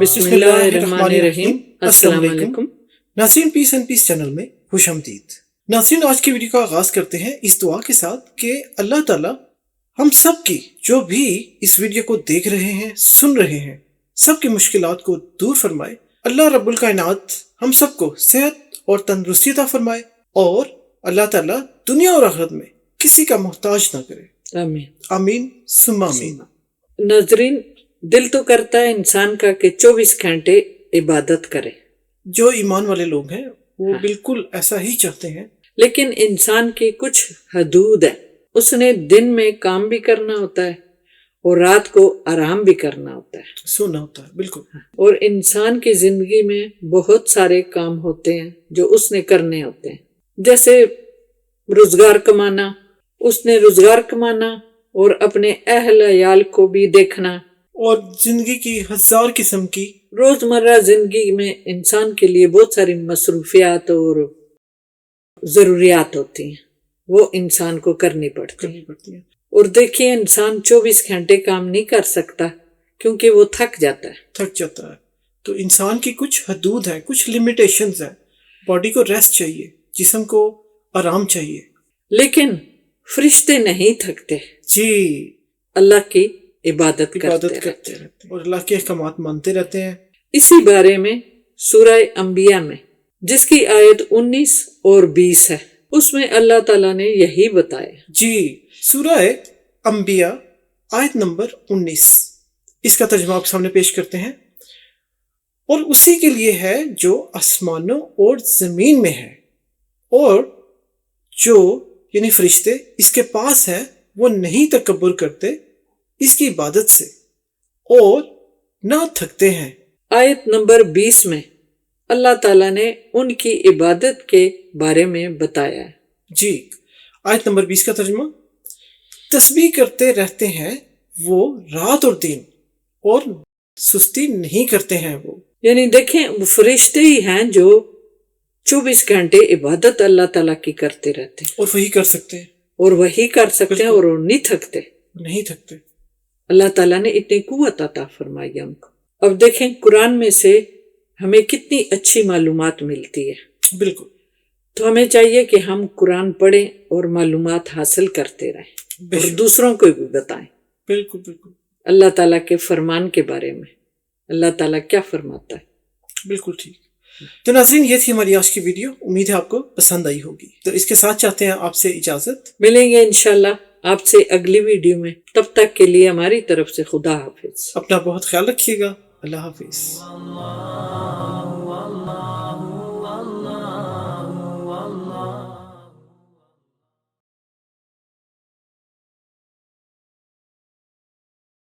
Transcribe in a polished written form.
बिस्मिल्लाहिर्रहमानिर्रहीम। अस्सलाम वालेकुम। नाज़रीन, पीस एंड पीस चैनल में खुश आमदीद। नाज़रीन, आज की वीडियो का आगाज करते हैं इस दुआ के साथ कि अल्लाह ताला हम सब की, जो भी इस वीडियो को देख रहे हैं, सुन रहे हैं, सबकी मुश्किलात को दूर फरमाए। अल्लाह रब्बुल कायनात हम सबको सेहत और तंदुरुस्ती अता फरमाए और अल्लाह ताला दुनिया और आखिरत में किसी का मोहताज ना करे। आमीन आमीन सुम्मा आमीन। नाज़रीन, दिल तो करता है इंसान का कि 24 घंटे इबादत करे। जो ईमान वाले लोग हैं वो बिल्कुल ऐसा ही चाहते हैं, लेकिन इंसान की कुछ हदूद है। उसने दिन में काम भी करना होता है और रात को आराम भी करना होता है, सोना होता है। बिल्कुल। और इंसान की जिंदगी में बहुत सारे काम होते हैं जो उसने करने होते हैं, जैसे रोजगार कमाना, उसने रोजगार कमाना और अपने अहल अयाल को भी देखना, और जिंदगी की हजार किस्म की रोजमर्रा जिंदगी में इंसान के लिए बहुत सारी मसरूफियात और जरूरियात होती हैं, वो इंसान को करनी पड़ती है। और देखिए, इंसान 24 घंटे काम नहीं कर सकता क्योंकि वो थक जाता है। तो इंसान की कुछ हदूद है, कुछ लिमिटेशंस है। बॉडी को रेस्ट चाहिए, जिस्म को आराम चाहिए। लेकिन फरिश्ते नहीं थकते जी, अल्लाह की इबादत करते रहते हैं और अल्लाह के अहकामात मानते रहते हैं। इसी बारे में सूरह अंबिया में, जिसकी आयत 19 और 20 है, उसमें अल्लाह ताला ने यही बताया। जी, सूरह अंबिया आयत नंबर 19, इसका तर्जुमा आप सामने पेश करते हैं। और उसी के लिए है जो आसमानों और जमीन में है, और जो यानी फरिश्ते इसके पास है, वो नहीं तकब्बुर करते इसकी इबादत से और ना थकते हैं। आयत नंबर 20 में अल्लाह ताला ने उनकी इबादत के बारे में बताया है। जी, आयत नंबर 20 का तर्जुमा, तस्बीह करते रहते हैं वो रात और दिन, और सुस्ती नहीं करते हैं वो। यानी देखें, वो फरिश्ते ही हैं जो 24 घंटे इबादत अल्लाह ताला की करते रहते हैं, और वही कर सकते हैं, और वो नहीं थकते। अल्लाह ताला ने इतनी कुव्वत अता फरमाई है उनको। अब देखें, कुरान में से हमें कितनी अच्छी मालूमात मिलती है। बिल्कुल। तो हमें चाहिए कि हम कुरान पढ़ें और मालूमात हासिल करते रहें और दूसरों को भी बताएं। बिल्कुल। अल्लाह ताला के फरमान के बारे में, अल्लाह ताला क्या फरमाता है। बिल्कुल ठीक। तो नाज़रीन, ये थी हमारी आज की वीडियो। उम्मीद है आपको पसंद आई होगी। तो इसके साथ चाहते हैं आपसे इजाजत। मिलेंगे इंशाल्लाह आपसे अगली वीडियो में। तब तक के लिए हमारी तरफ से खुदा हाफिज। अपना बहुत ख्याल रखिएगा। अल्लाह हाफिज।